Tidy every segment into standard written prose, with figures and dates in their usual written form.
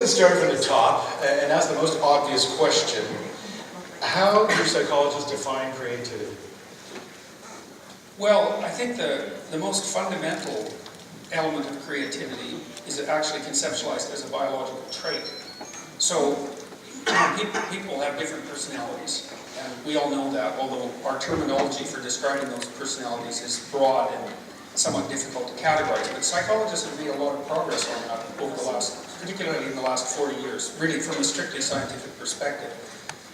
Let's start from the top and ask the most obvious question. How do psychologists define creativity? Well, I think the most fundamental element of creativity is actually conceptualized as a biological trait. So people have different personalities, and we all know that, although our terminology for describing those personalities is broad and somewhat difficult to categorize. But psychologists have made a lot of progress on that over the last, particularly in the last 40 years, really from a strictly scientific perspective.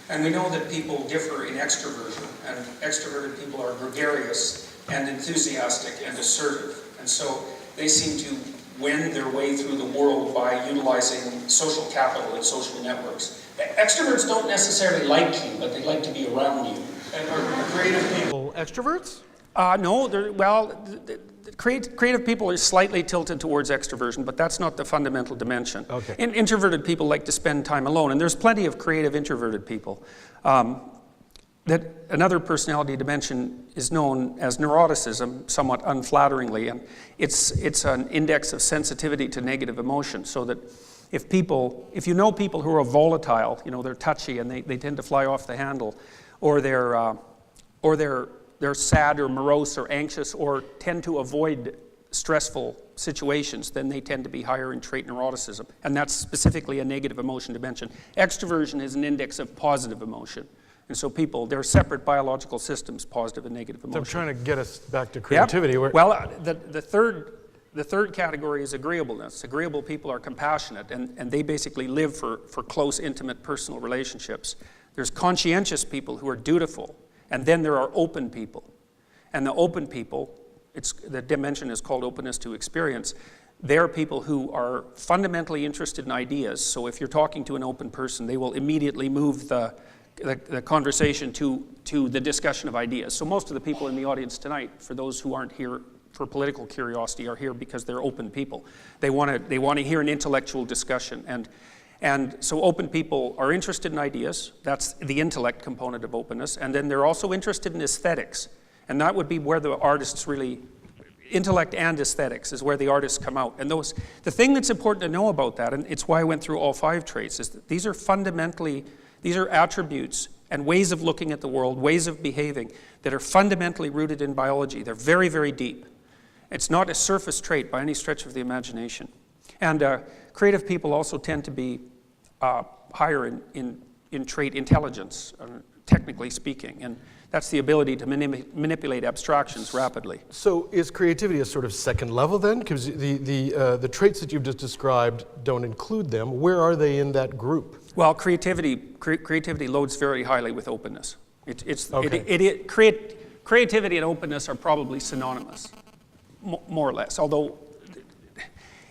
And we know that people differ in extroversion, and extroverted people are gregarious and enthusiastic and assertive. And so they seem to wend their way through the world by utilizing social capital and social networks. Extroverts don't necessarily like you, but they like to be around you. And are creative people extroverts? No, creative people are slightly tilted towards extroversion, but that's not the fundamental dimension. Okay. Introverted people like to spend time alone, and there's plenty of creative introverted people. That another personality dimension is known as neuroticism, somewhat unflatteringly, and it's an index of sensitivity to negative emotion, so that if you know people who are volatile, they're touchy and they tend to fly off the handle, or they're sad or morose or anxious or tend to avoid stressful situations, then they tend to be higher in trait neuroticism, and that's specifically a negative emotion dimension. Extroversion is an index of positive emotion. And so they're separate biological systems, positive and negative emotion. So I'm trying to get us back to creativity. Yep. Well, the third category is agreeableness. Agreeable people are compassionate, and they basically live for close, intimate, personal relationships. There's conscientious people who are dutiful, and then there are open people. And the open people, the dimension is called openness to experience. They're people who are fundamentally interested in ideas. So if you're talking to an open person, they will immediately move the conversation to the discussion of ideas. So most of the people in the audience tonight, for those who aren't here for political curiosity, are here because they're open people. They want to hear an intellectual discussion, and so open people are interested in ideas. That's the intellect component of openness, and then they're also interested in aesthetics, and that would be where the artists really. Intellect and aesthetics is where the artists come out, and the thing that's important to know about that, and it's why I went through all 5 traits, is that these are attributes and ways of looking at the world, ways of behaving that are fundamentally rooted in biology. They're very, very deep. It's not a surface trait by any stretch of the imagination. And creative people also tend to be higher in trait intelligence, technically speaking, and that's the ability to manipulate abstractions rapidly. So is creativity a sort of second level then? Because the traits that you've just described don't include them. Where are they in that group? Well, creativity loads very highly with openness. Creativity and openness are probably synonymous, more or less, although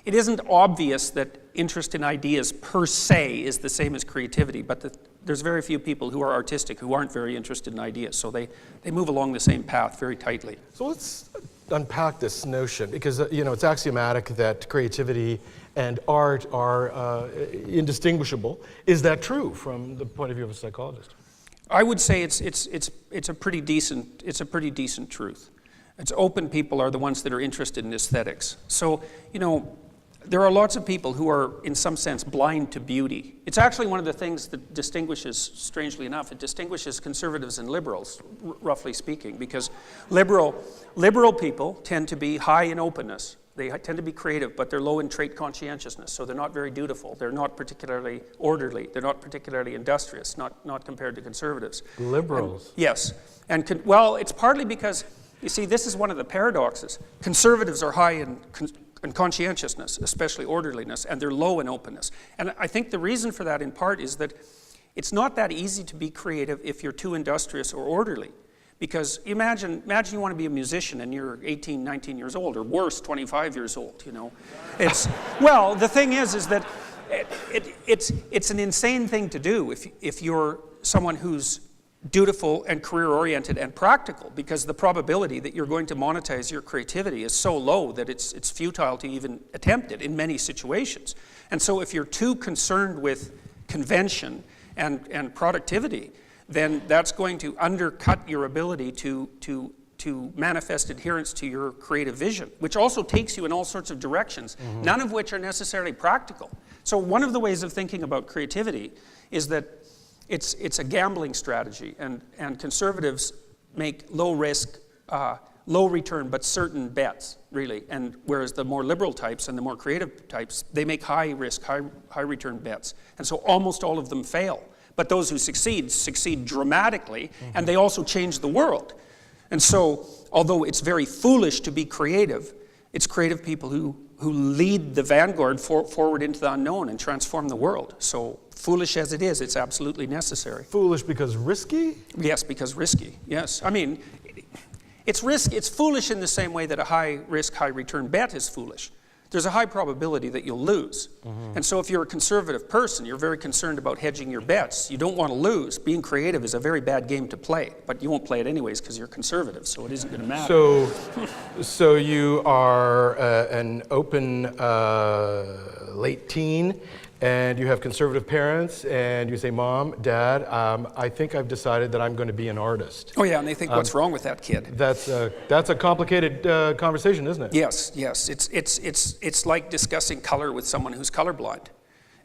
it isn't obvious that interest in ideas per se is the same as creativity, but there's very few people who are artistic who aren't very interested in ideas, so they move along the same path very tightly. So let's unpack this notion, because it's axiomatic that creativity and art are indistinguishable. Is that true from the point of view of a psychologist? I would say it's a pretty decent truth. It's open people are the ones that are interested in aesthetics. So there are lots of people who are, in some sense, blind to beauty. It's actually one of the things that distinguishes, strangely enough, it distinguishes conservatives and liberals, roughly speaking, because liberal people tend to be high in openness. They tend to be creative, but they're low in trait conscientiousness, so they're not very dutiful. They're not particularly orderly. They're not particularly industrious, not compared to conservatives. Liberals? Yes. Well, it's partly because, you see, this is one of the paradoxes. Conservatives are high in conscientiousness, especially orderliness, and they're low in openness. And I think the reason for that, in part, is that it's not that easy to be creative if you're too industrious or orderly. Because imagine you want to be a musician and you're 18, 19 years old, or worse, 25 years old, Well, the thing is that it's an insane thing to do if you're someone who's dutiful and career-oriented and practical, because the probability that you're going to monetize your creativity is so low that it's futile to even attempt it in many situations. And so if you're too concerned with convention and productivity, then that's going to undercut your ability to manifest adherence to your creative vision, which also takes you in all sorts of directions, none of which are necessarily practical. So one of the ways of thinking about creativity is that it's a gambling strategy, and conservatives make low risk, low return, but certain bets, really. And whereas the more liberal types and the more creative types, they make high risk, high return bets. And so almost all of them fail. But those who succeed dramatically, and they also change the world. And so, although it's very foolish to be creative, it's creative people who lead the vanguard forward into the unknown and transform the world. So, foolish as it is, it's absolutely necessary. Foolish because risky? Yes, because risky, yes. I mean, it's foolish in the same way that a high risk, high return bet is foolish. There's a high probability that you'll lose. And so if you're a conservative person, you're very concerned about hedging your bets. You don't want to lose. Being creative is a very bad game to play, but you won't play it anyways because you're conservative, so it isn't going to matter. So you are an open late teen, and you have conservative parents, and you say, Mom, Dad, I think I've decided that I'm going to be an artist. Oh yeah, and they think, what's wrong with that kid? That's a complicated conversation, isn't it? Yes. It's like discussing color with someone who's colorblind.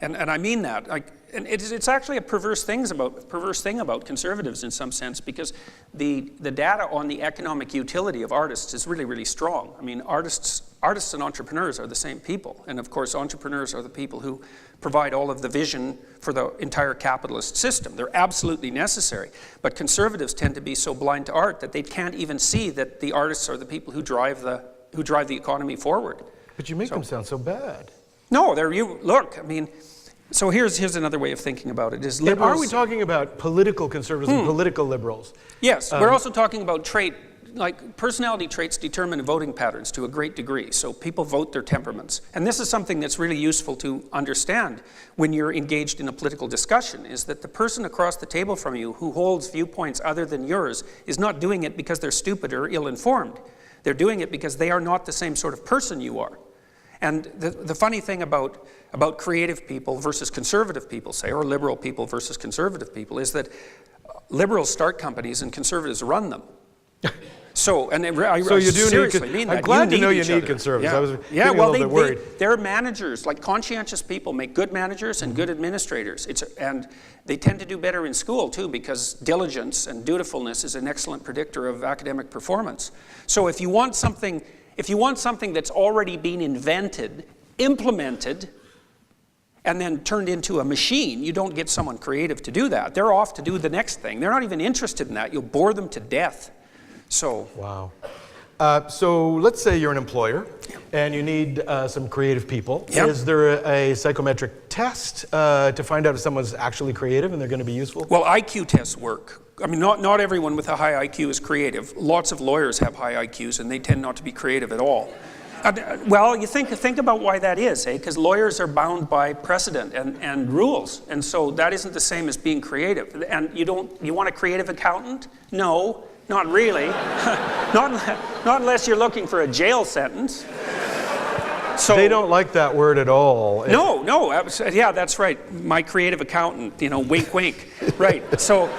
And I mean that. And it's actually a perverse thing about conservatives in some sense, because the data on the economic utility of artists is really, really strong. I mean, artists and entrepreneurs are the same people. And of course, entrepreneurs are the people who provide all of the vision for the entire capitalist system. They're absolutely necessary. But conservatives tend to be so blind to art that they can't even see that the artists are the people who drive the economy forward. But you make them sound so bad. No, look, I mean, so here's another way of thinking about it. Is liberals, are we talking about political conservatives and political liberals? Yes, we're also talking about personality traits determine voting patterns to a great degree. So people vote their temperaments. And this is something that's really useful to understand when you're engaged in a political discussion, is that the person across the table from you who holds viewpoints other than yours is not doing it because they're stupid or ill-informed. They're doing it because they are not the same sort of person you are. And the funny thing about creative people versus conservative people, say, or liberal people versus conservative people, is that liberals start companies and conservatives run them. So, and I seriously mean that. I'm glad to know you need conservatives. I was getting a little bit worried. They're managers, like conscientious people make good managers and good administrators. And they tend to do better in school too, because diligence and dutifulness is an excellent predictor of academic performance. So if you want something that's already been invented, implemented, and then turned into a machine, you don't get someone creative to do that. They're off to do the next thing. They're not even interested in that. You'll bore them to death. So. Wow. So let's say you're an employer and you need some creative people. Yep. Is there a psychometric test to find out if someone's actually creative and they're going to be useful? Well, IQ tests work. I mean, not everyone with a high IQ is creative. Lots of lawyers have high IQs and they tend not to be creative at all. Well, you think about why that is, Because lawyers are bound by precedent and rules, and so that isn't the same as being creative. And you want a creative accountant? No, not really. not unless you're looking for a jail sentence. So they don't like that word at all. No, yeah, that's right. My creative accountant, wink, wink. Right. So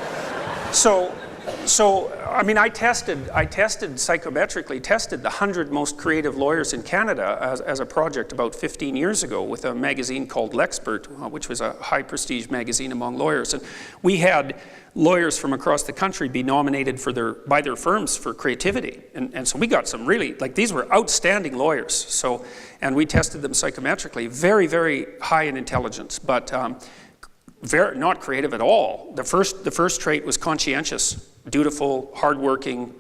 I mean, I psychometrically tested the 100 most creative lawyers in Canada as a project about 15 years ago with a magazine called L'Expert, which was a high prestige magazine among lawyers. And we had lawyers from across the country be nominated by their firms for creativity. And so we got some really, these were outstanding lawyers. So, and we tested them psychometrically, very, very high in intelligence, but not creative at all. The first trait was conscientious, dutiful, hardworking,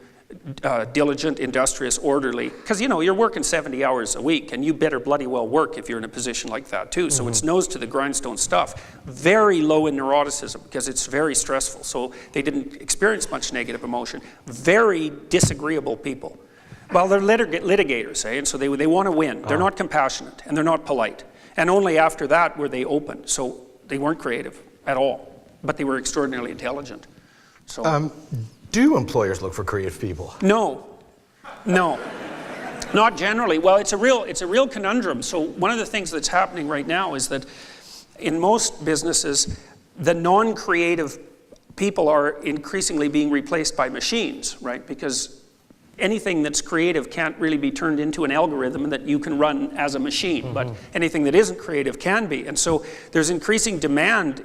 diligent, industrious, orderly. Because you're working 70 hours a week, and you better bloody well work if you're in a position like that too. So it's nose to the grindstone stuff. Very low in neuroticism because it's very stressful. So they didn't experience much negative emotion. Very disagreeable people. Well, they're litigators, and so they want to win. They're not compassionate and they're not polite. And only after that were they open. So they weren't creative at all, but they were extraordinarily intelligent. So. Do employers look for creative people? No, not generally. Well, it's a real conundrum. So one of the things that's happening right now is that in most businesses, the non-creative people are increasingly being replaced by machines, right? Because anything that's creative can't really be turned into an algorithm that you can run as a machine, but anything that isn't creative can be. And so there's increasing demand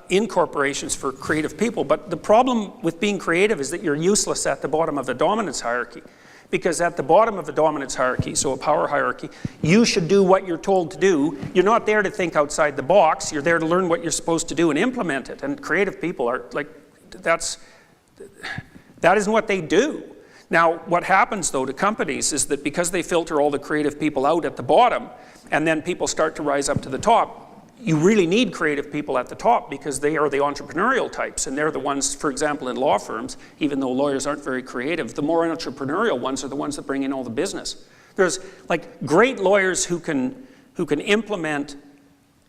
in corporations for creative people, but the problem with being creative is that you're useless at the bottom of the dominance hierarchy. Because at the bottom of the dominance hierarchy, so a power hierarchy, you should do what you're told to do. You're not there to think outside the box. You're there to learn what you're supposed to do and implement it. And creative people are like, that isn't what they do. Now, what happens though to companies is that because they filter all the creative people out at the bottom, and then people start to rise up to the top, you really need creative people at the top because they are the entrepreneurial types, and they're the ones, for example, in law firms, even though lawyers aren't very creative, the more entrepreneurial ones are the ones that bring in all the business. There's like great lawyers who can implement,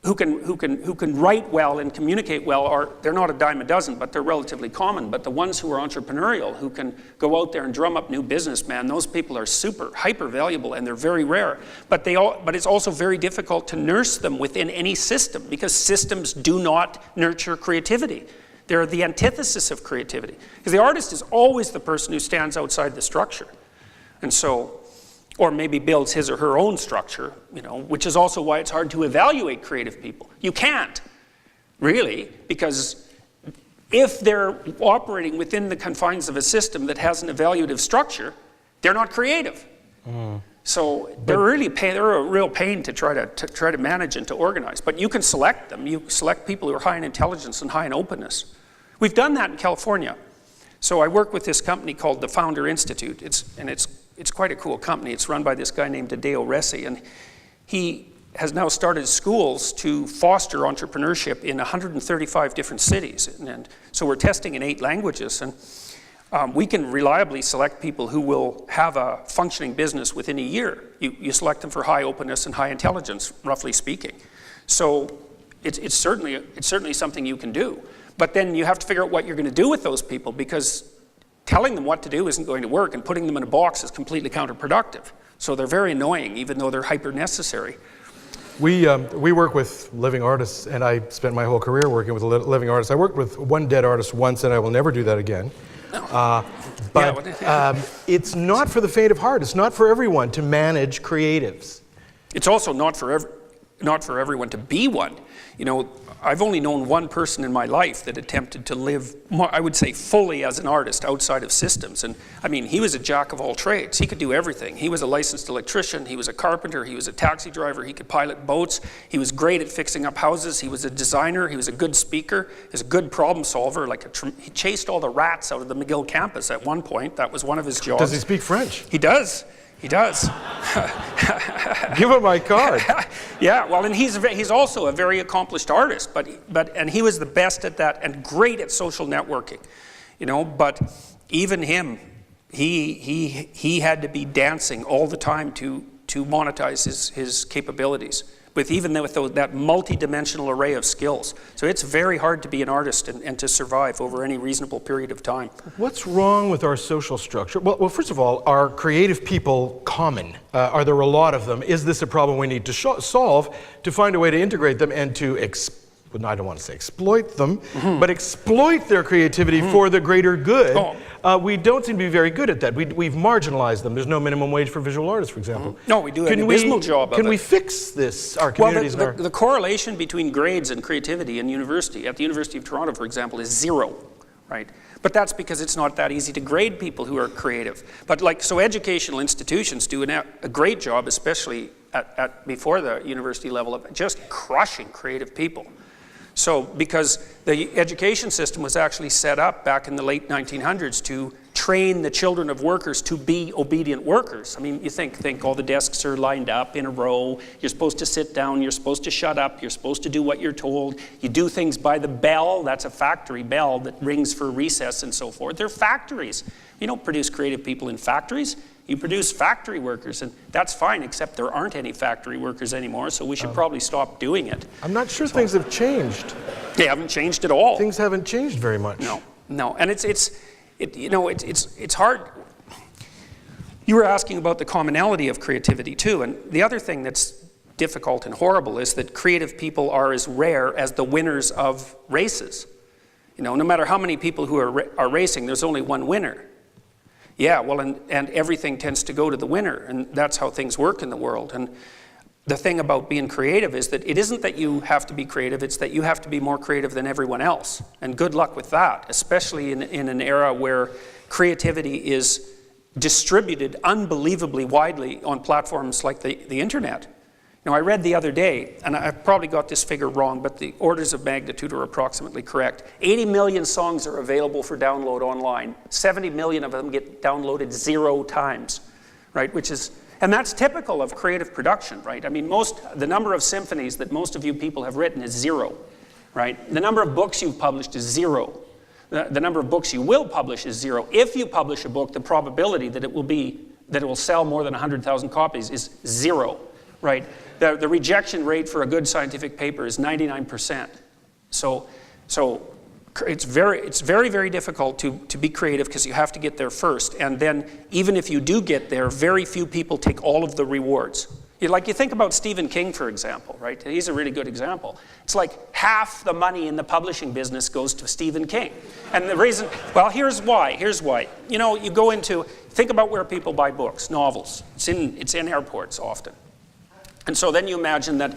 who can write well and communicate well they're not a dime a dozen, but they're relatively common. But the ones who are entrepreneurial, who can go out there and drum up new business, man, those people are hyper valuable, and they're very rare. But it's also very difficult to nurse them within any system, because systems do not nurture creativity. They're the antithesis of creativity. Because the artist is always the person who stands outside the structure. And so, or maybe builds his or her own structure, which is also why it's hard to evaluate creative people. You can't, really, because if they're operating within the confines of a system that has an evaluative structure, they're not creative. So they're a real pain to try to manage and to organize. But you can select them. You select people who are high in intelligence and high in openness. We've done that in California. So I work with this company called the Founder Institute. It's quite a cool company. It's run by this guy named Hideo Resi, and he has now started schools to foster entrepreneurship in 135 different cities. And so we're testing in 8 languages, and we can reliably select people who will have a functioning business within a year. You select them for high openness and high intelligence, roughly speaking. So it's certainly something you can do. But then you have to figure out what you're going to do with those people, because telling them what to do isn't going to work, and putting them in a box is completely counterproductive. So they're very annoying, even though they're hyper necessary. We work with living artists, and I spent my whole career working with living artists. I worked with one dead artist once, and I will never do that again. It's not for the faint of heart. It's not for everyone to manage creatives. It's also not for everyone to be one. I've only known one person in my life that attempted to live, I would say, fully as an artist outside of systems. And I mean, he was a jack of all trades. He could do everything. He was a licensed electrician. He was a carpenter. He was a taxi driver. He could pilot boats. He was great at fixing up houses. He was a designer. He was a good speaker. He was a good problem solver. He chased all the rats out of the McGill campus at one point. That was one of his jobs. Does he speak French? He does. He does. Give him my card. Yeah, well, and he's also a very accomplished artist, and he was the best at that and great at social networking, But even him, he had to be dancing all the time to monetize his capabilities. With that multi-dimensional array of skills. So it's very hard to be an artist and to survive over any reasonable period of time. What's wrong with our social structure? Well, first of all, are creative people common? Are there a lot of them? Is this a problem we need to solve to find a way to integrate them and to I don't want to say exploit them, but exploit their creativity for the greater good? We don't seem to be very good at that. We've marginalized them. There's no minimum wage for visual artists, for example. No, we do an abysmal job of it. Can we fix this, our communities? Well, the correlation between grades and creativity in university, at the University of Toronto, for example, is 0, right? But that's because it's not that easy to grade people who are creative. But so educational institutions do a great job, especially before the university level, of just crushing creative people. So, because the education system was actually set up back in the late 1900s to train the children of workers to be obedient workers. I mean, you think all the desks are lined up in a row, you're supposed to sit down, you're supposed to shut up, you're supposed to do what you're told, you do things by the bell, that's a factory bell that rings for recess and so forth. They're factories. You don't produce creative people in factories. You produce factory workers, and that's fine, except there aren't any factory workers anymore, so we should probably stop doing it. I'm not sure things have changed. They haven't changed at all. Things haven't changed very much. No, and it's hard. You were asking about the commonality of creativity too, and the other thing that's difficult and horrible is that creative people are as rare as the winners of races. No matter how many people who are racing, there's only one winner. Yeah, well, and everything tends to go to the winner, and that's how things work in the world. And the thing about being creative is that it isn't that you have to be creative, it's that you have to be more creative than everyone else. And good luck with that, especially in an era where creativity is distributed unbelievably widely on platforms like the internet. Now, I read the other day, and I probably got this figure wrong, but the orders of magnitude are approximately correct. 80 million songs are available for download online. 70 million of them get downloaded 0 times, right? And that's typical of creative production, right? I mean, the number of symphonies that most of you people have written is 0, right? The number of books you've published is 0. The number of books you will publish is 0. If you publish a book, the probability that it will sell more than 100,000 copies is 0, right? The rejection rate for a good scientific paper is 99%. So it's very, very difficult to be creative because you have to get there first. And then even if you do get there, very few people take all of the rewards. You think about Stephen King, for example, right? He's a really good example. It's like half the money in the publishing business goes to Stephen King. And the reason, well, here's why. You know, think about where people buy books, novels. It's in airports often. And so then you imagine that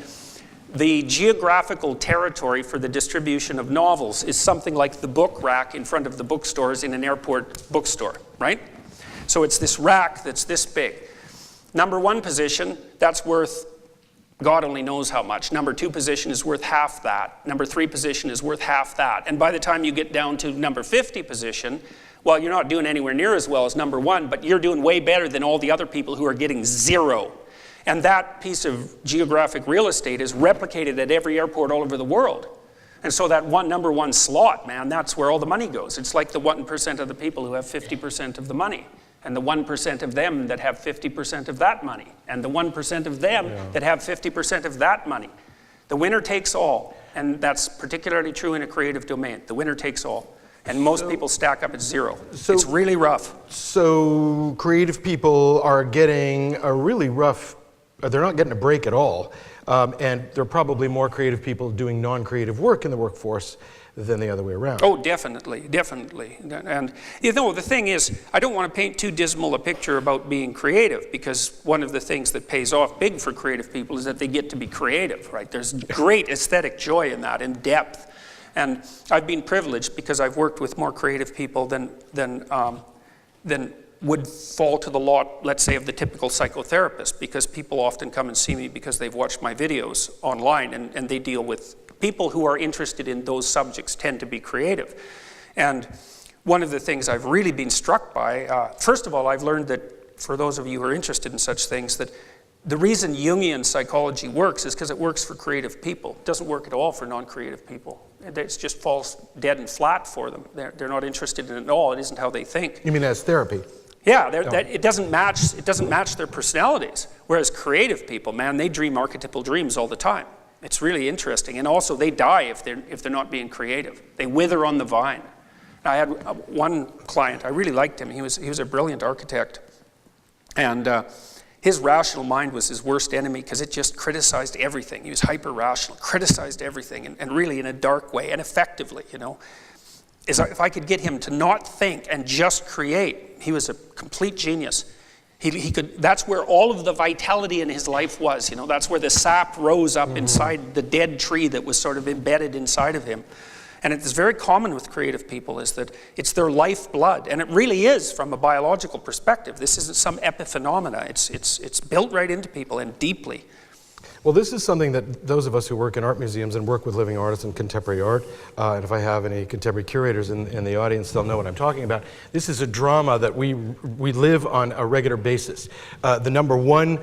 the geographical territory for the distribution of novels is something like the book rack in front of the bookstores in an airport bookstore, right? So it's this rack that's this big. Number 1 position, that's worth God only knows how much. Number 2 position is worth half that. Number 3 position is worth half that. And by the time you get down to number 50 position, well, you're not doing anywhere near as well as number 1, but you're doing way better than all the other people who are getting 0. And that piece of geographic real estate is replicated at every airport all over the world. And so that number 1 slot, man, that's where all the money goes. It's like the 1% of the people who have 50% of the money, and the 1% of them that have 50% of that money, and the 1% of them that have 50% of that money. The winner takes all, and that's particularly true in a creative domain. The winner takes all. And most people stack up at 0. It's really rough. So creative people are getting a really rough, they're not getting a break at all. And there are probably more creative people doing non-creative work in the workforce than the other way around. Oh, definitely. And you know, the thing is, I don't want to paint too dismal a picture about being creative, because one of the things that pays off big for creative people is that they get to be creative, right? There's great aesthetic joy in that, in depth. And I've been privileged because I've worked with more creative people than would fall to the lot, let's say, of the typical psychotherapist, because people often come and see me because they've watched my videos online, and they deal with people who are interested in those subjects tend to be creative. And one of the things I've really been struck by, first of all, I've learned that, for those of you who are interested in such things, that the reason Jungian psychology works is because it works for creative people. It doesn't work at all for non-creative people. It just falls dead and flat for them. They're not interested in it at all. It isn't how they think. You mean as therapy? Yeah, it doesn't match their personalities. Whereas creative people, man, they dream archetypal dreams all the time. It's really interesting. And also, they die if they're not being creative. They wither on the vine. I had one client, I really liked him. He was a brilliant architect. And his rational mind was his worst enemy because it just criticized everything. He was hyper-rational, criticized everything, and really in a dark way, and effectively, you know. If I could get him to not think and just create, he was a complete genius. He could. That's where all of the vitality in his life was, you know. That's where the sap rose up inside the dead tree that was sort of embedded inside of him. And it's very common with creative people is that it's their lifeblood, and it really is from a biological perspective. This isn't some epiphenomena. It's built right into people and deeply. Well, this is something that those of us who work in art museums and work with living artists and contemporary art, and if I have any contemporary curators in the audience, they'll know what I'm talking about. This is a drama that we live on a regular basis. The number 1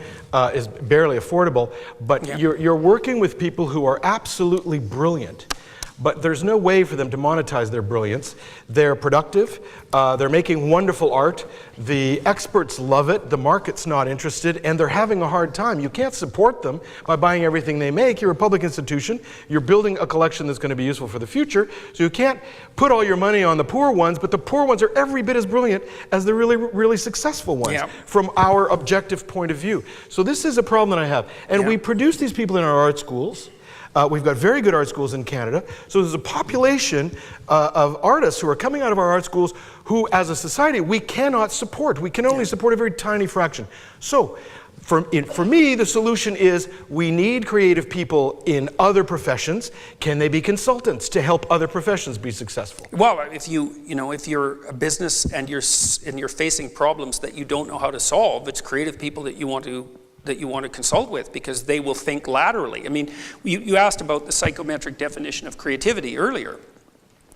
is barely affordable, but you're working with people who are absolutely brilliant. But there's no way for them to monetize their brilliance. They're productive, they're making wonderful art, the experts love it, the market's not interested, and they're having a hard time. You can't support them by buying everything they make. You're a public institution, you're building a collection that's going to be useful for the future, so you can't put all your money on the poor ones, but the poor ones are every bit as brilliant as the really, really successful ones from our objective point of view. So this is a problem that I have. And we produce these people in our art schools. We've got very good art schools in Canada. So there's a population of artists who are coming out of our art schools who, as a society, we cannot support. We can only support a very tiny fraction. So for me, the solution is we need creative people in other professions. Can they be consultants to help other professions be successful? Well, if if you're a business and you're facing problems that you don't know how to solve, it's creative people that you want to consult with, because they will think laterally. I mean, you asked about the psychometric definition of creativity earlier.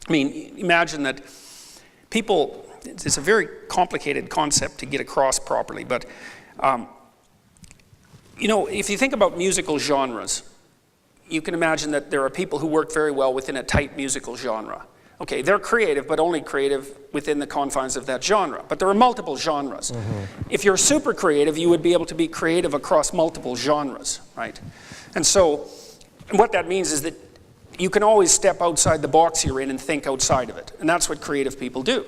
I mean, imagine that people, it's a very complicated concept to get across properly, but if you think about musical genres, you can imagine that there are people who work very well within a tight musical genre. Okay, they're creative, but only creative within the confines of that genre. But there are multiple genres. If you're super creative, you would be able to be creative across multiple genres, right? And so what that means is that you can always step outside the box you're in and think outside of it. And that's what creative people do.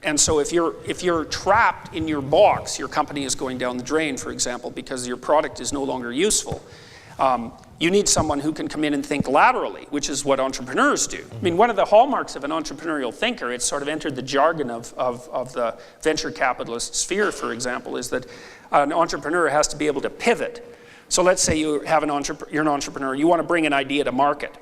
And so if you're trapped in your box, your company is going down the drain, for example, because your product is no longer useful. You need someone who can come in and think laterally, which is what entrepreneurs do. I mean, one of the hallmarks of an entrepreneurial thinker, it's sort of entered the jargon of the venture capitalist sphere, for example, is that an entrepreneur has to be able to pivot. So let's say you're an entrepreneur, you want to bring an idea to market.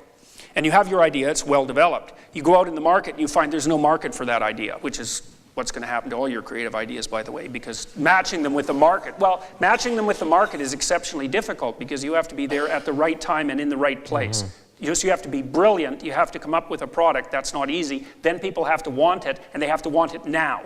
And you have your idea, it's well developed. You go out in the market and you find there's no market for that idea, which is what's going to happen to all your creative ideas, by the way, because matching them with the market is exceptionally difficult, because you have to be there at the right time and in the right place. You have to be brilliant. You have to come up with a product. That's not easy. Then people have to want it, and they have to want it now.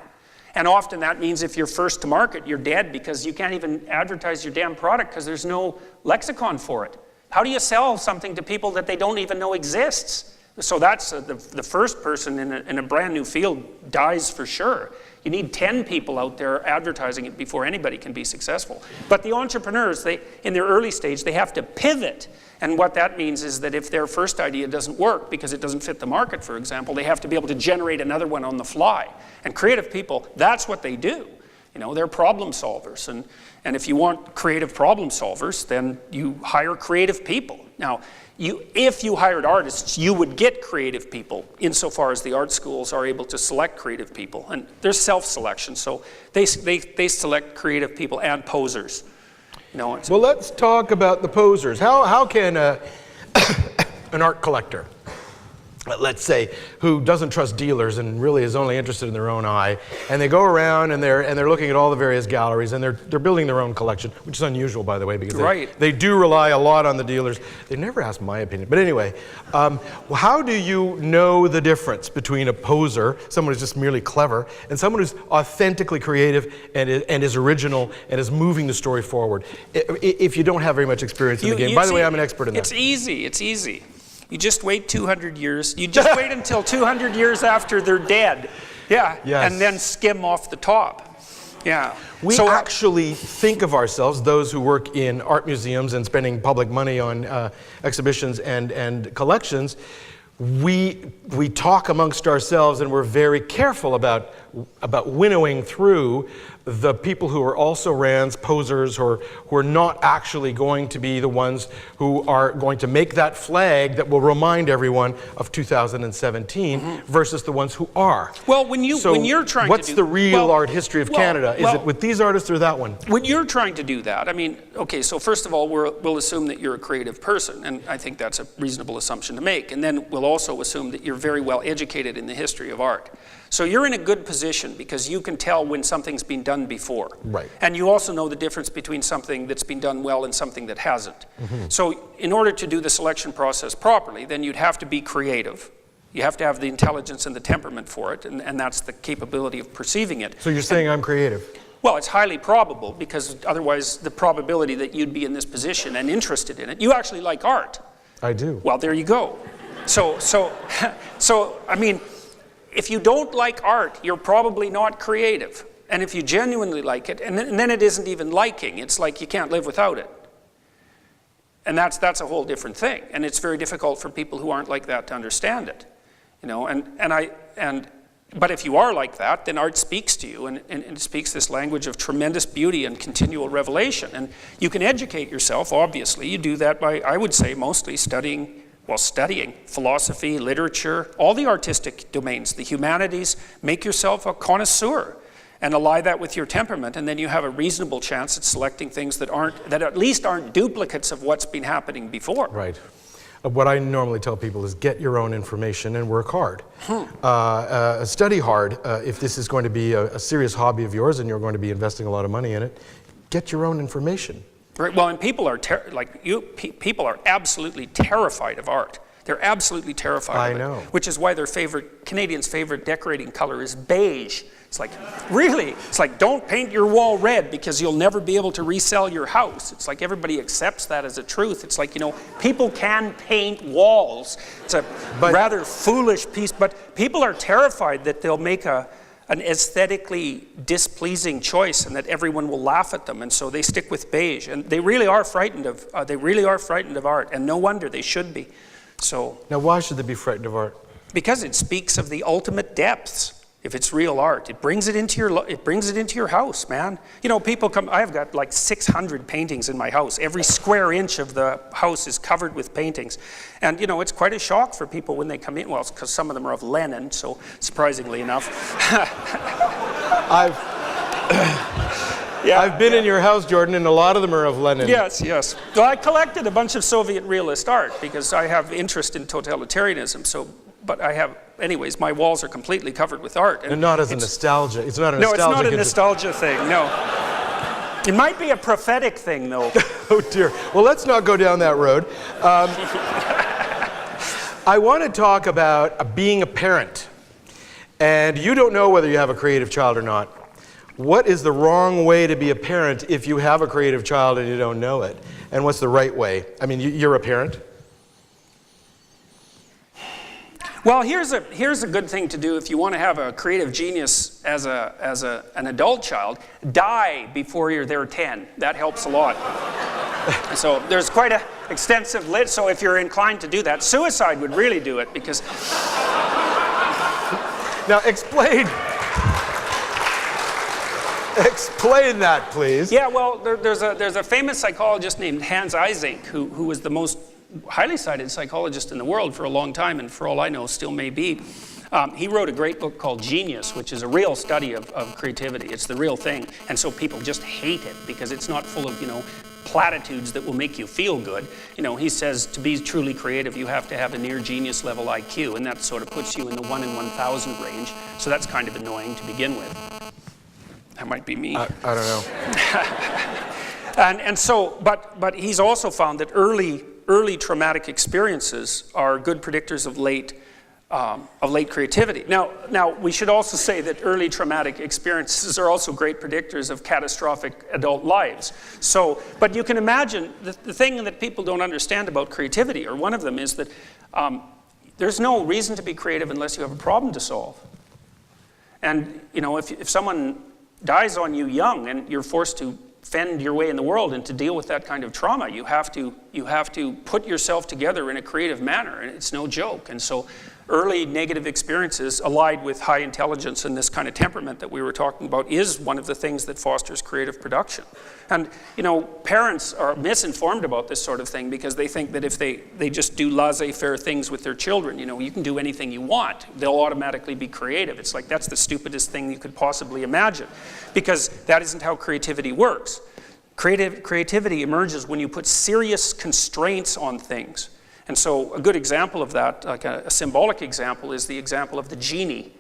And often that means if you're first to market, you're dead, because you can't even advertise your damn product because there's no lexicon for it. How do you sell something to people that they don't even know exists? So that's the first person in a brand new field dies for sure. You need 10 people out there advertising it before anybody can be successful. But the entrepreneurs, in their early stage, they have to pivot. And what that means is that if their first idea doesn't work because it doesn't fit the market, for example, they have to be able to generate another one on the fly. And creative people, that's what they do. They're problem solvers. And if you want creative problem solvers, then you hire creative people. Now, if you hired artists, you would get creative people, insofar as the art schools are able to select creative people. And there's self-selection, so they select creative people and posers. Well, let's talk about the posers. How can an art collector, let's say, who doesn't trust dealers and really is only interested in their own eye, and they go around and they're looking at all the various galleries and they're building their own collection, which is unusual, by the way, because they do rely a lot on the dealers. They never ask my opinion, but anyway, how do you know the difference between a poser, someone who's just merely clever, and someone who's authentically creative and is original and is moving the story forward, if you don't have very much experience in the game? By the way, I'm an expert in that. It's easy. You just wait 200 years. You just wait until 200 years after they're dead. Yeah. Yes. And then skim off the top. Yeah. We actually think of ourselves, those who work in art museums and spending public money on exhibitions and collections, we talk amongst ourselves, and we're very careful about winnowing through the people who are also rands, posers, who are not actually going to be the ones who are going to make that flag that will remind everyone of 2017 versus the ones who are. Well, when you're trying to do... What's the real art history of Canada? Is it with these artists or that one? When you're trying to do that, I mean, okay, so first of all, we'll assume that you're a creative person, and I think that's a reasonable assumption to make. And then we'll also assume that you're very well educated in the history of art. So you're in a good position because you can tell when something's been done before. Right. And you also know the difference between something that's been done well and something that hasn't. So in order to do the selection process properly, then you'd have to be creative. You have to have the intelligence and the temperament for it, and that's the capability of perceiving it. So you're saying I'm creative? Well, it's highly probable, because otherwise the probability that you'd be in this position and interested in it, you actually like art. I do. Well, there you go. So I mean, if you don't like art, you're probably not creative. And if you genuinely like it, and then it isn't even liking, it's like you can't live without it. And that's a whole different thing. And it's very difficult for people who aren't like that to understand it. And But if you are like that, then art speaks to you, and it speaks this language of tremendous beauty and continual revelation. And you can educate yourself, obviously. You do that by, I would say, mostly studying philosophy, literature, all the artistic domains, the humanities. Make yourself a connoisseur and ally that with your temperament, and then you have a reasonable chance at selecting things that at least aren't duplicates of what's been happening before. Right. What I normally tell people is get your own information and work hard. Study hard if this is going to be a serious hobby of yours and you're going to be investing a lot of money in it. Get your own information. Right. Well, and people are people are absolutely terrified of art. They're absolutely terrified of it. I know. Which is why Canadians' favorite decorating color is beige. It's like, really? It's like, don't paint your wall red because you'll never be able to resell your house. It's like everybody accepts that as a truth. It's like, people can paint walls. It's a rather foolish piece, but people are terrified that they'll make an aesthetically displeasing choice and that everyone will laugh at them, and so they stick with beige. And they really are frightened of art, and no wonder they should be. So now, why should they be frightened of art? Because it speaks of the ultimate depths. If it's real art, it brings it into your house, man. People come. I've got like 600 paintings in my house. Every square inch of the house is covered with paintings, and it's quite a shock for people when they come in. Well, because some of them are of Lenin, so surprisingly enough. I've been in your house, Jordan, and a lot of them are of Lenin. Yes. Well, I collected a bunch of Soviet realist art because I have interest in totalitarianism. But anyways, my walls are completely covered with art. And not as a nostalgia. It's not a nostalgia. No, it's not a nostalgia thing, no. It might be a prophetic thing, though. Oh, dear. Well, let's not go down that road. I want to talk about being a parent. And you don't know whether you have a creative child or not. What is the wrong way to be a parent if you have a creative child and you don't know it? And what's the right way? I mean, you're a parent. Well, here's a good thing to do if you want to have a creative genius as an adult child. Die before they're 10. That helps a lot. So there's quite an extensive list. So if you're inclined to do that, suicide would really do it because. Now explain that, please. Yeah, well, there's a famous psychologist named Hans Eysenck who was the most highly cited psychologist in the world for a long time, and for all I know still may be. He wrote a great book called Genius, which is a real study of creativity. It's the real thing, and so people just hate it because it's not full of platitudes that will make you feel good. He says to be truly creative you have to have a near genius level IQ, and that sort of puts you in the 1 in 1,000 range, so that's kind of annoying to begin with. That might be me. I don't know. And so, but he's also found that early traumatic experiences are good predictors of late creativity. Now we should also say that early traumatic experiences are also great predictors of catastrophic adult lives. So, but you can imagine the thing that people don't understand about creativity, or one of them, is that there's no reason to be creative unless you have a problem to solve. And if someone dies on you young and you're forced to fend your way in the world and to deal with that kind of trauma, you have to put yourself together in a creative manner, and it's no joke. And so early negative experiences allied with high intelligence and this kind of temperament that we were talking about is one of the things that fosters creative production. And parents are misinformed about this sort of thing because they think that if they just do laissez-faire things with their children, you can do anything you want, they'll automatically be creative. It's like, that's the stupidest thing you could possibly imagine, because that isn't how creativity works. Creativity emerges when you put serious constraints on things. And so a good example of that, like a symbolic example, is the example of the genie.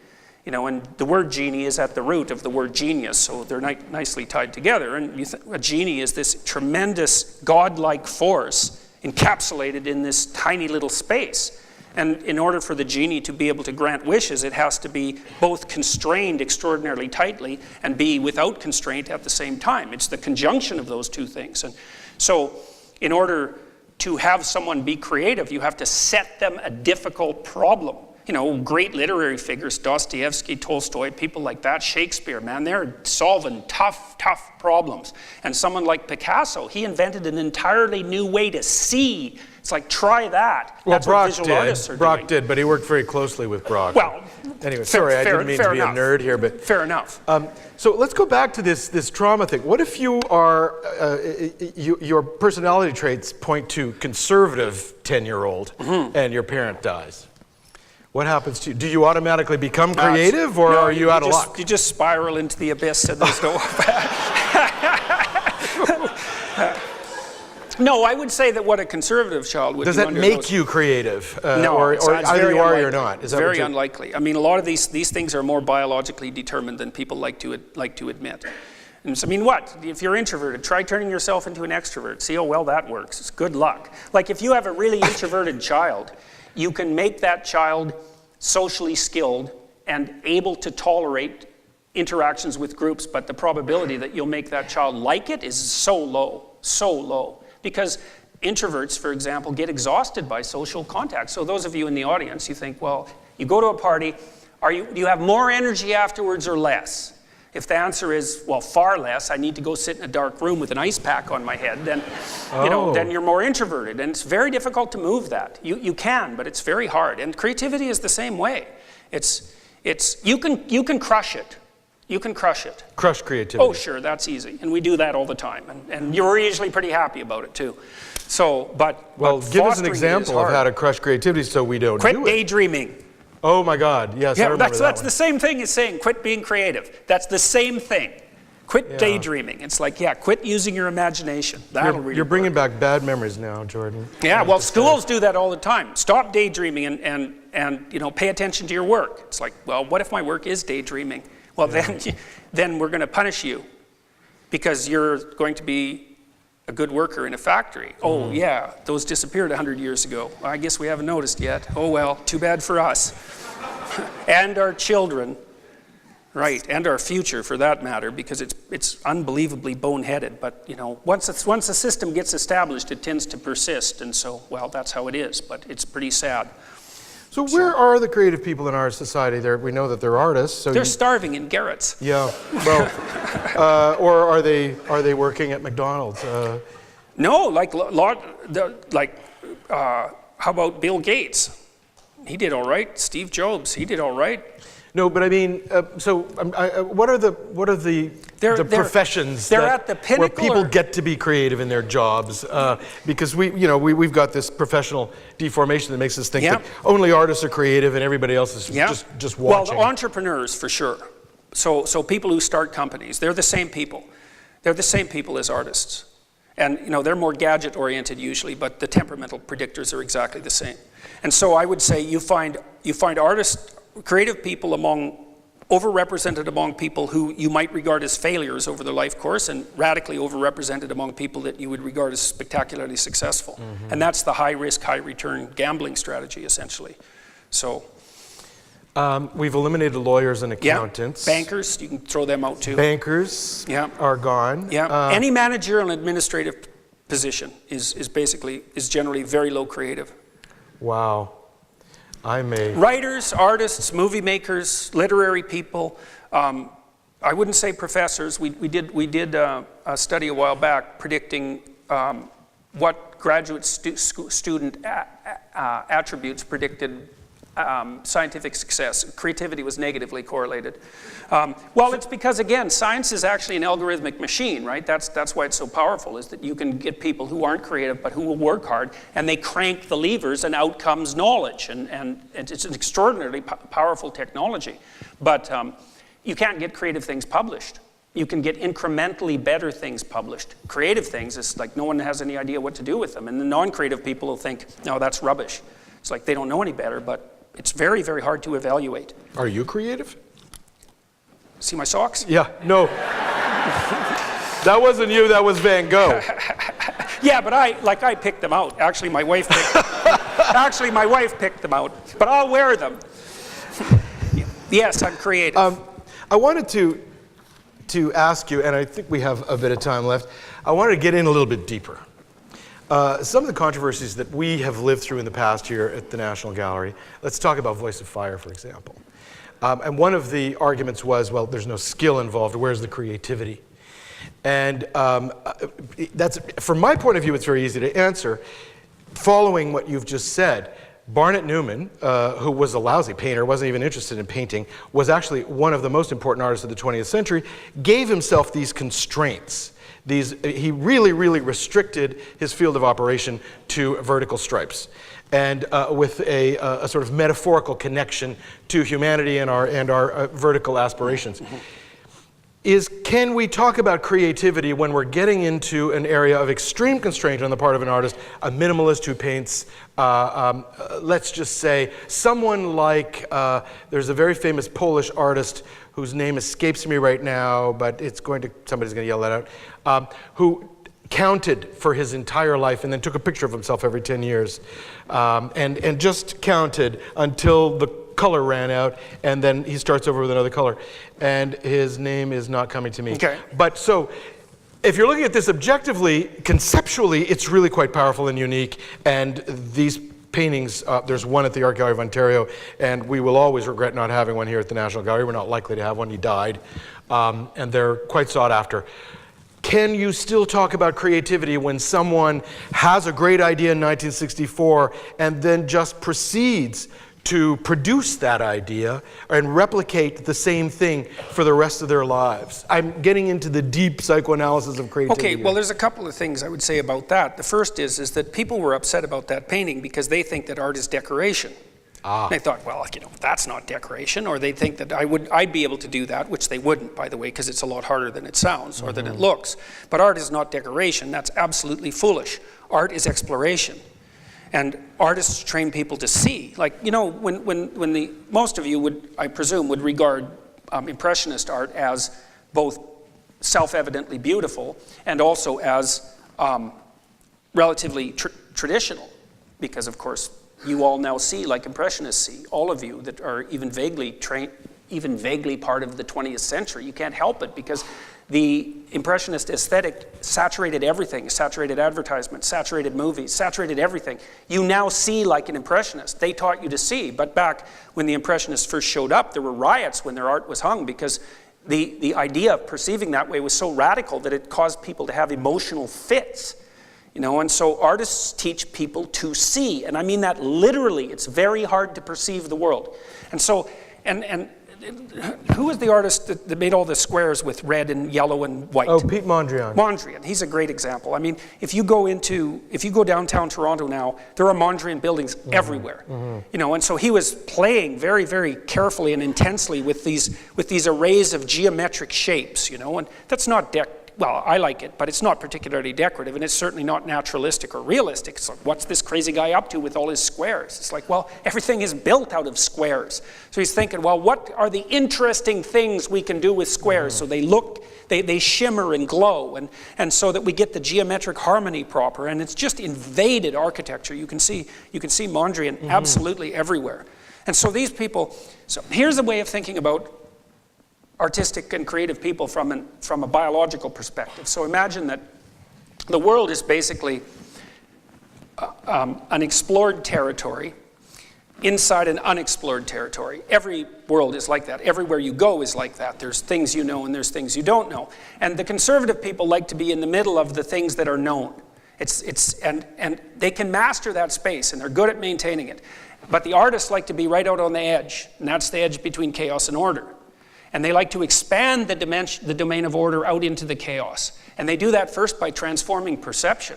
And the word genie is at the root of the word genius, so they're nicely tied together. And a genie is this tremendous godlike force encapsulated in this tiny little space. And in order for the genie to be able to grant wishes, it has to be both constrained extraordinarily tightly and be without constraint at the same time. It's the conjunction of those two things. And so in order to have someone be creative, you have to set them a difficult problem. Great literary figures, Dostoevsky, Tolstoy, people like that, Shakespeare, man, they're solving tough problems. And someone like Picasso, he invented an entirely new way to see It's like, try that. Well, That's what Brock visual artists are did. Brock doing. did, but he worked very closely with Brock. Well, anyway, sorry, I didn't mean to be enough. a nerd here, but fair enough. so let's go back to this trauma thing. What if you are your personality traits point to conservative 10-year-old and your parent dies? What happens to you? Do you automatically become creative, or no, are you out of luck? You just spiral into the abyss, and there's no. No, I would say that what a conservative child would Does do that under make those- you creative? No, or it's either very you are or unlikely. you're not. Is that Very what you- unlikely. I mean, a lot of these things are more biologically determined than people like to admit. And so, I mean, what? If you're introverted, try turning yourself into an extrovert. See how well that works. It's good luck. Like if you have a really introverted child, you can make that child socially skilled and able to tolerate interactions with groups, but the probability that you'll make that child like it is so low. Because introverts, for example, get exhausted by social contact. So those of you in the audience, you think, well, you go to a party, do you have more energy afterwards or less? If the answer is, well, far less, I need to go sit in a dark room with an ice pack on my head, then, then you're more introverted. And it's very difficult to move that. You can, but it's very hard. And creativity is the same way. You can crush it. You can crush it. Crush creativity. Oh, sure, that's easy. And we do that all the time. And you're usually pretty happy about it, too. So, Well, give us an example of how to crush creativity so we don't Quit do it. daydreaming. Oh my God, yes, I Yeah, remember that's that the same thing as saying quit being creative. That's the same thing. Quit daydreaming. It's like, quit using your imagination. That'll really You're bringing work. back bad memories now, Jordan. Yeah, well, schools do that all the time. Stop daydreaming and pay attention to your work. It's like, well, what if my work is daydreaming? Well, then we're going to punish you because you're going to be a good worker in a factory. Oh, yeah, those disappeared 100 years ago. I guess we haven't noticed yet. Oh, well, too bad for us. And our children, right, and our future for that matter, because it's unbelievably boneheaded. But, once a system gets established, it tends to persist. And so, well, that's how it is, but it's pretty sad. So where are the creative people in our society? We know that they're artists. So They're starving in garrets. Yeah, well, or are they working at McDonald's? No, how about Bill Gates? He did all right. Steve Jobs, he did all right. No, but I mean, what are the professions they're at the pinnacle where people get to be creative in their jobs? Because we've got this professional deformation that makes us think that only artists are creative and everybody else is just watching. Well, entrepreneurs for sure. So people who start companies, they're the same people. They're the same people as artists. And they're more gadget oriented usually, but the temperamental predictors are exactly the same. And so I would say you find artists, creative people overrepresented among people who you might regard as failures over their life course, and radically overrepresented among people that you would regard as spectacularly successful. Mm-hmm. And that's the high risk, high return gambling strategy, essentially. So we've eliminated lawyers and accountants. Bankers, you can throw them out too. Bankers are gone. Yeah. Any managerial and administrative position is generally very low creative. Wow. Writers, artists, movie makers, literary people. I wouldn't say professors. We did a study a while back predicting what graduate student attributes predicted scientific success. Creativity was negatively correlated. Well, it's because, again, science is actually an algorithmic machine, right? That's why it's so powerful, is that you can get people who aren't creative but who will work hard, and they crank the levers, and out comes knowledge. And it's an extraordinarily powerful technology. But you can't get creative things published. You can get incrementally better things published. Creative things, it's like no one has any idea what to do with them. And the non-creative people will think, no, that's rubbish. It's like they don't know any better, but it's very, very hard to evaluate. Are you creative? See my socks? Yeah, no. That wasn't you, that was Van Gogh. Yeah, but I picked them out. Actually, my wife picked them out. But I'll wear them. Yes, I'm creative. I wanted to ask you, and I think we have a bit of time left, I wanted to get in a little bit deeper. Some of the controversies that we have lived through in the past here at the National Gallery, let's talk about Voice of Fire, for example. And one of the arguments was, well, there's no skill involved, where's the creativity? And that's, from my point of view, it's very easy to answer. following what you've just said, Barnett Newman, who was a lousy painter, wasn't even interested in painting, was actually one of the most important artists of the 20th century, gave himself these constraints. He really, really restricted his field of operation to vertical stripes, and with a sort of metaphorical connection to humanity and our vertical aspirations. Can we talk about creativity when we're getting into an area of extreme constraint on the part of an artist, a minimalist who paints, let's just say, someone like, there's a very famous Polish artist whose name escapes me right now, but somebody's going to yell that out, who counted for his entire life and then took a picture of himself every 10 years and just counted until the color ran out, and then he starts over with another color. And his name is not coming to me. Okay. But so, if you're looking at this objectively, conceptually, it's really quite powerful and unique. And these paintings, there's one at the Art Gallery of Ontario, and we will always regret not having one here at the National Gallery. We're not likely to have one. He died. And they're quite sought after. Can you still talk about creativity when someone has a great idea in 1964 and then just proceeds to produce that idea and replicate the same thing for the rest of their lives? I'm getting into the deep psychoanalysis of creativity. Okay, well, there's a couple of things I would say about that. The first is that people were upset about that painting because they think that art is decoration. They thought, well, that's not decoration, or they think that I'd be able to do that, which they wouldn't, by the way, because it's a lot harder than it sounds or than it looks. But art is not decoration. That's absolutely foolish. Art is exploration. And artists train people to see. Like, when most of you would, I presume, would regard Impressionist art as both self-evidently beautiful and also as relatively traditional, because, of course, you all now see, like Impressionists see, all of you that are even vaguely part of the 20th century. You can't help it because the Impressionist aesthetic saturated everything, saturated advertisement, saturated movies, saturated everything. You now see like an Impressionist. They taught you to see, but back when the Impressionists first showed up, there were riots when their art was hung because the idea of perceiving that way was so radical that it caused people to have emotional fits. And so artists teach people to see, and I mean that literally. It's very hard to perceive the world. And so, and who was the artist that made all the squares with red and yellow and white? Oh, Pete Mondrian. Mondrian, he's a great example. I mean, if you go downtown Toronto now, there are Mondrian buildings everywhere. And so he was playing very, very carefully and intensely with these arrays of geometric shapes, and that's not well, I like it, but it's not particularly decorative, and it's certainly not naturalistic or realistic. It's like, what's this crazy guy up to with all his squares? It's like, well, everything is built out of squares. So he's thinking, well, what are the interesting things we can do with squares so they shimmer and glow, and so that we get the geometric harmony proper, and it's just invaded architecture. You can see Mondrian absolutely everywhere. And so these people, so here's a way of thinking about artistic and creative people from a biological perspective. So imagine that the world is basically an explored territory inside an unexplored territory. Every world is like that. Everywhere you go is like that. There's things you know and there's things you don't know. And the conservative people like to be in the middle of the things that are known. And they can master that space, and they're good at maintaining it. But the artists like to be right out on the edge, and that's the edge between chaos and order. And they like to expand the domain of order out into the chaos. And they do that first by transforming perception.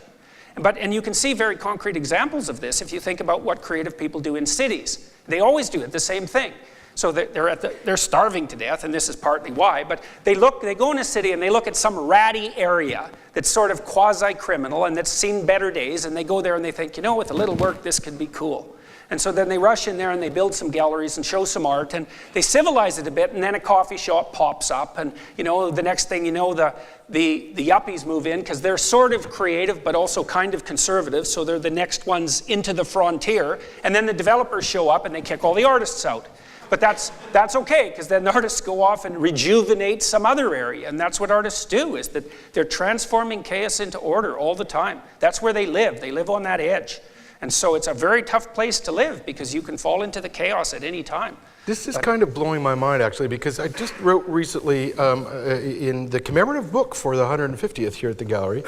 And you can see very concrete examples of this if you think about what creative people do in cities. They always do it, the same thing. So they're starving to death, and this is partly why, but they go in a city and they look at some ratty area that's sort of quasi-criminal and that's seen better days, and they go there and they think, with a little work, this could be cool. And so then they rush in there and they build some galleries and show some art, and they civilize it a bit, and then a coffee shop pops up, and the next thing you know, the yuppies move in because they're sort of creative but also kind of conservative, so they're the next ones into the frontier, and then the developers show up and they kick all the artists out. But that's okay, because then the artists go off and rejuvenate some other area, and that's what artists do, is that they're transforming chaos into order all the time. That's where they live. They live on that edge. And so it's a very tough place to live because you can fall into the chaos at any time. This is kind of blowing my mind, actually, because I just wrote recently in the commemorative book for the 150th here at the Gallery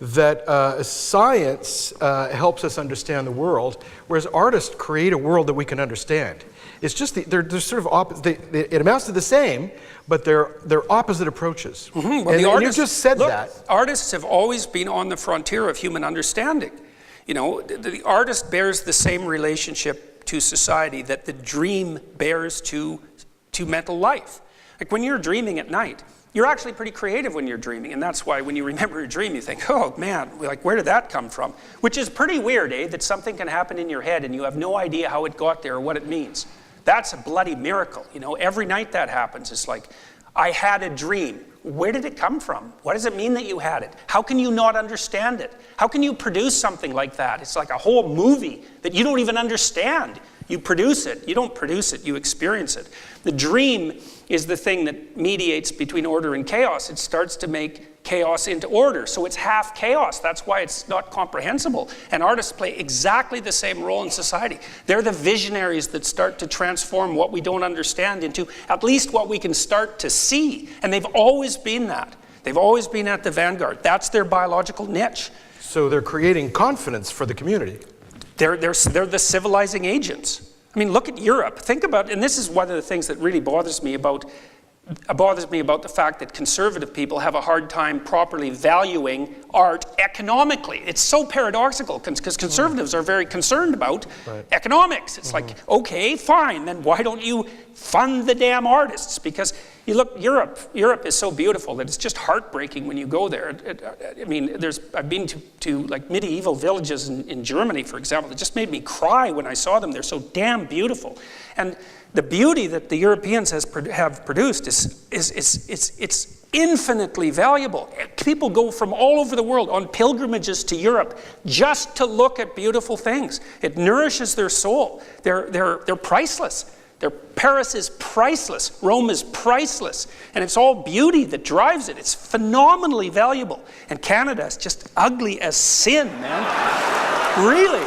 that science helps us understand the world, whereas artists create a world that we can understand. It's just they're sort of opposite. It amounts to the same, but they're opposite approaches. Well, and the you just said that. Artists have always been on the frontier of human understanding. You know, the artist bears the same relationship to society that the dream bears to mental life. Like when you're dreaming at night, you're actually pretty creative when you're dreaming, and that's why when you remember a dream, you think, oh man, like where did that come from? Which is pretty weird, that something can happen in your head and you have no idea how it got there or what it means. That's a bloody miracle. You know, every night that happens. It's like, I had a dream. Where did it come from? What does it mean that you had it? How can you not understand it? How can you produce something like that? It's like a whole movie that you don't even understand. You produce it. You don't produce it. You experience it. The dream is the thing that mediates between order and chaos. It starts to make chaos into order. So it's half chaos. That's why it's not comprehensible. And artists play exactly the same role in society. They're the visionaries that start to transform what we don't understand into at least what we can start to see. And they've always been that. They've always been at the vanguard. That's their biological niche. So they're creating confidence for the community. They're the civilizing agents. I mean, look at Europe. Think about, and this is one of the things that really bothers me about the fact that conservative people have a hard time properly valuing art economically. It's so paradoxical because conservatives are very concerned about economics. It's like, okay, fine, then why don't you fund the damn artists? Because you look, Europe is so beautiful that it's just heartbreaking when you go there. I mean, I've been to like medieval villages in Germany, for example. It just made me cry when I saw them. They're so damn beautiful. And the beauty that the Europeans have produced is infinitely valuable. People go from all over the world on pilgrimages to Europe just to look at beautiful things. It nourishes their soul. They're priceless. Paris is priceless. Rome is priceless. And it's all beauty that drives it. It's phenomenally valuable. And Canada is just ugly as sin, man. Really.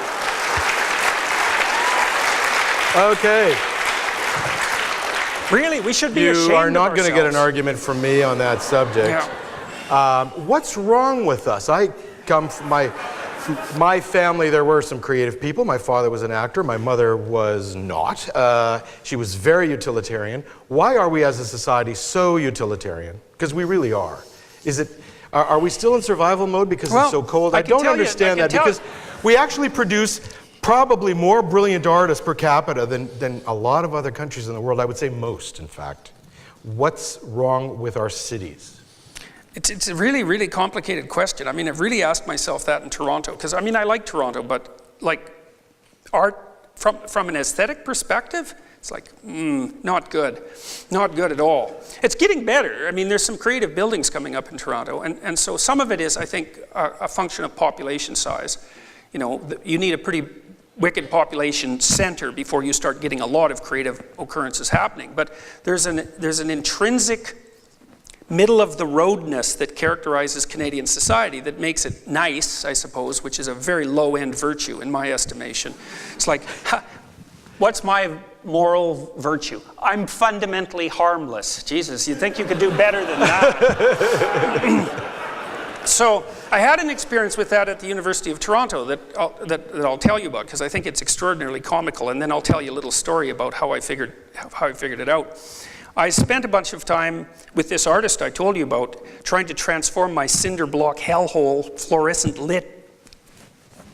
Okay. Really, we should be ashamed of ourselves. You are not going to get an argument from me on that subject. Yeah. What's wrong with us? I come from my family. There were some creative people. My father was an actor. My mother was not. She was very utilitarian. Why are we as a society so utilitarian? Because we really are. Are we still in survival mode because it's so cold? I don't understand that because we actually produce probably more brilliant artists per capita than a lot of other countries in the world. I would say most, in fact. What's wrong with our cities? It's a really, really complicated question. I mean, I've really asked myself that in Toronto, because I mean, I like Toronto, but like art from an aesthetic perspective, it's like, not good. Not good at all. It's getting better. I mean, there's some creative buildings coming up in Toronto, and so some of it is, I think, a function of population size. You know, you need a pretty wicked population center before you start getting a lot of creative occurrences happening. But there's an intrinsic middle-of-the-roadness that characterizes Canadian society that makes it nice, I suppose, which is a very low-end virtue in my estimation. It's like, what's my moral virtue? I'm fundamentally harmless. Jesus, you'd think you could do better than that. So I had an experience with that at the University of Toronto that I'll tell you about, because I think it's extraordinarily comical, and then I'll tell you a little story about how I figured it out. I spent a bunch of time with this artist I told you about, trying to transform my cinder block hellhole, fluorescent lit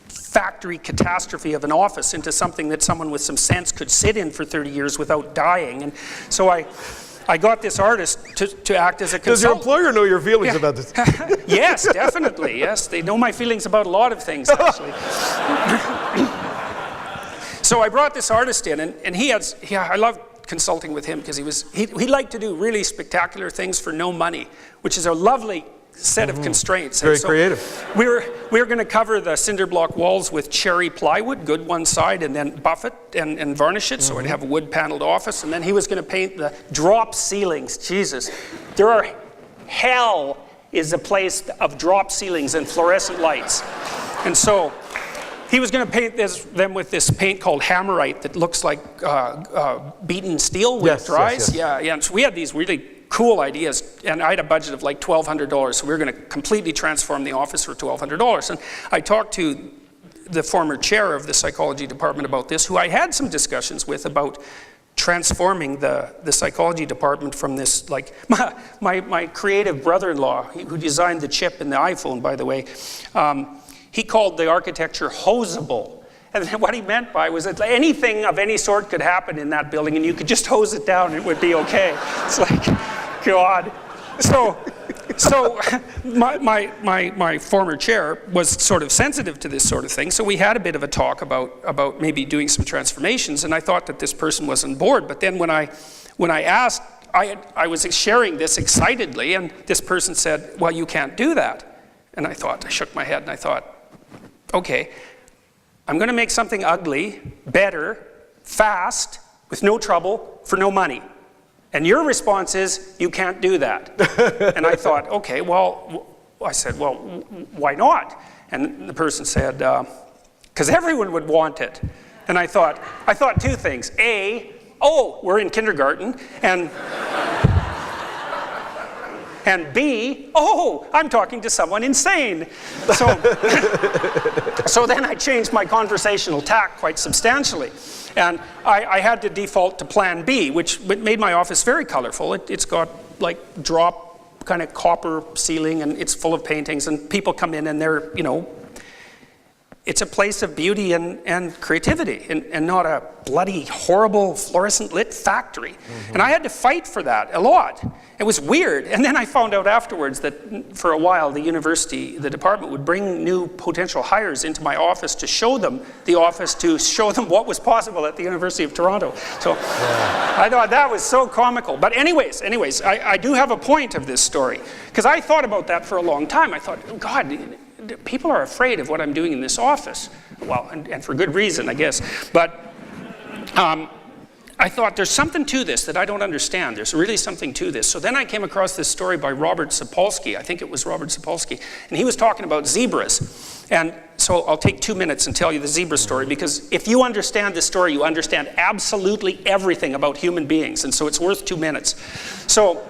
factory catastrophe of an office into something that someone with some sense could sit in for 30 years without dying. And so I got this artist to act as a consultant. Does your employer know your feelings about this? Yes, definitely, yes. They know my feelings about a lot of things, actually. So I brought this artist in, and I loved consulting with him because he liked to do really spectacular things for no money, which is a lovely set of constraints. Very creative. We were going to cover the cinder block walls with cherry plywood, good one side, and then buff it and varnish it, so it'd have a wood paneled office. And then he was going to paint the drop ceilings. Jesus, hell is a place of drop ceilings and fluorescent lights. And so he was going to paint them with this paint called Hammerite that looks like beaten steel when it dries. Yeah. And so we had these really cool ideas, and I had a budget of like $1,200, so we were going to completely transform the office for $1,200. And I talked to the former chair of the psychology department about this, who I had some discussions with about transforming the psychology department from this, like, my creative brother-in-law, who designed the chip in the iPhone, by the way, he called the architecture hosable. And what he meant by was that anything of any sort could happen in that building and you could just hose it down and it would be okay. It's like, God. So my former chair was sort of sensitive to this sort of thing, so we had a bit of a talk about maybe doing some transformations, and I thought that this person was on board. But then when I asked, I was sharing this excitedly, and this person said, well, you can't do that. And I shook my head and I thought, okay, I'm going to make something ugly, better, fast, with no trouble, for no money. And your response is, you can't do that. And I thought, okay, well, I said, well, why not? And the person said, because everyone would want it. And I thought two things. A, oh, we're in kindergarten, and B, oh, I'm talking to someone insane. So then I changed my conversational tack quite substantially. And I had to default to plan B, which made my office very colorful. It's got like drop kind of copper ceiling, and it's full of paintings, and people come in and they're, it's a place of beauty and creativity, and not a bloody, horrible, fluorescent lit factory. Mm-hmm. And I had to fight for that a lot. It was weird. And then I found out afterwards that for a while the department would bring new potential hires into my office to show them the office, to show them what was possible at the University of Toronto. So I thought that was so comical. But anyways, I do have a point of this story, because I thought about that for a long time. I thought, oh God, people are afraid of what I'm doing in this office. Well, and for good reason, I guess. But I thought there's something to this that I don't understand. There's really something to this. So then I came across this story by Robert Sapolsky. I think it was Robert Sapolsky. And he was talking about zebras. And so I'll take 2 minutes and tell you the zebra story, because if you understand this story, you understand absolutely everything about human beings. And so it's worth 2 minutes. So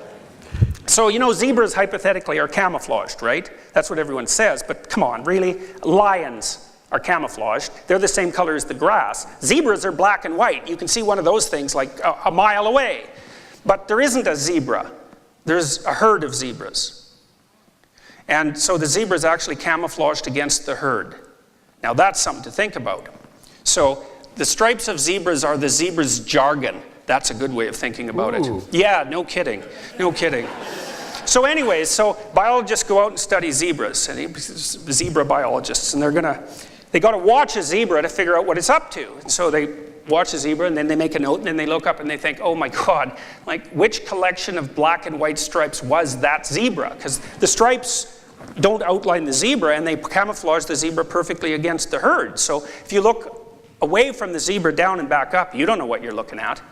zebras hypothetically are camouflaged, right? That's what everyone says, but come on, really? Lions are camouflaged. They're the same color as the grass. Zebras are black and white. You can see one of those things like a mile away. But there isn't a zebra. There's a herd of zebras. And so the zebra is actually camouflaged against the herd. Now that's something to think about. So the stripes of zebras are the zebra's jargon. That's a good way of thinking about it. Yeah, no kidding. No kidding. So anyways, so biologists go out and study zebras, and zebra biologists, and they got to watch a zebra to figure out what it's up to. And so they watch a zebra, and then they make a note, and then they look up and they think, oh my God, like which collection of black and white stripes was that zebra? Because the stripes don't outline the zebra, and they camouflage the zebra perfectly against the herd. So if you look away from the zebra down and back up, you don't know what you're looking at.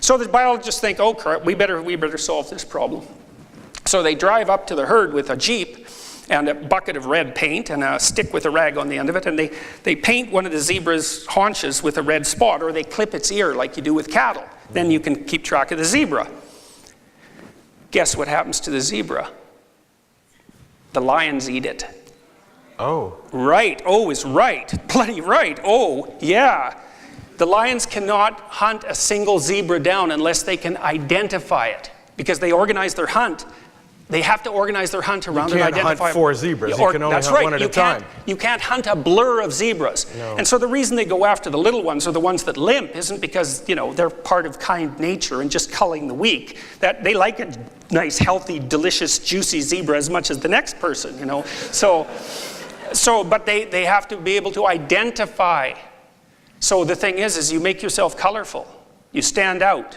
So the biologists think, oh crap, we better solve this problem. So they drive up to the herd with a Jeep and a bucket of red paint and a stick with a rag on the end of it, and they paint one of the zebra's haunches with a red spot, or they clip its ear like you do with cattle. Then you can keep track of the zebra. Guess what happens to the zebra? The lions eat it. Oh. Right. Oh is right. Bloody right. Oh, yeah. The lions cannot hunt a single zebra down unless they can identify it, because they organize their hunt. They have to organize their hunt around an identifier. You can't hunt 4 zebras. You can only hunt one at a time. You can't hunt a blur of zebras. No. And so the reason they go after the little ones, or the ones that limp, isn't because, they're part of kind nature and just culling the weak. That they like a nice, healthy, delicious, juicy zebra as much as the next person, but they have to be able to identify. So the thing is you make yourself colorful. You stand out.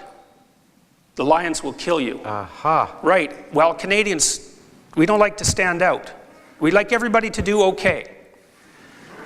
The lions will kill you. Aha. Right. Well, Canadians, we don't like to stand out. We like everybody to do okay.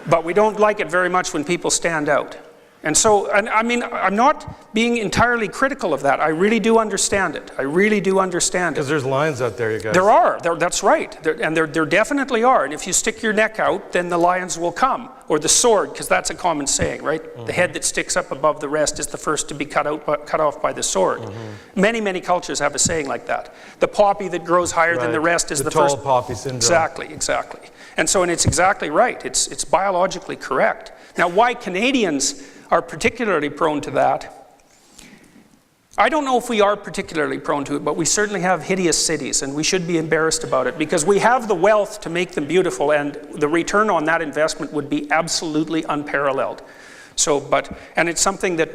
But we don't like it very much when people stand out. And so, I mean, I'm not being entirely critical of that. I really do understand it. I really do understand it. Because there's lions out there, you guys. There are. That's right. There definitely are. And if you stick your neck out, then the lions will come. Or the sword, because that's a common saying, right? Mm-hmm. The head that sticks up above the rest is the first to be cut off by the sword. Mm-hmm. Many, many cultures have a saying like that. The poppy that grows higher than the rest is the first. The tall poppy syndrome. Exactly. And so, and it's exactly right. It's biologically correct. Now, why Canadians are particularly prone to that, I don't know if we are particularly prone to it, but we certainly have hideous cities, and we should be embarrassed about it, because we have the wealth to make them beautiful, and the return on that investment would be absolutely unparalleled. So, and it's something that,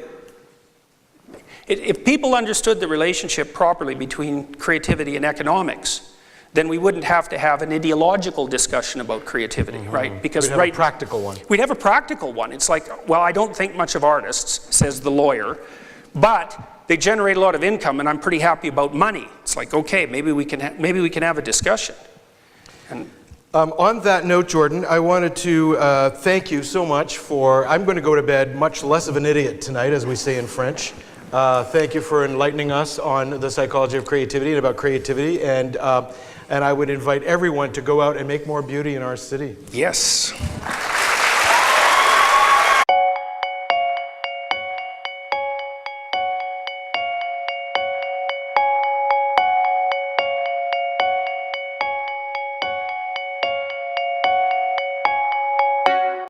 if people understood the relationship properly between creativity and economics, then we wouldn't have to have an ideological discussion about creativity, right? Because we'd have a practical one. We'd have a practical one. It's like, well, I don't think much of artists, says the lawyer, but they generate a lot of income, and I'm pretty happy about money. It's like, okay, maybe we can have a discussion. And on that note, Jordan, I wanted to thank you so much for. I'm going to go to bed much less of an idiot tonight, as we say in French. Thank you for enlightening us on the psychology of creativity and about creativity, and I would invite everyone to go out and make more beauty in our city. yes.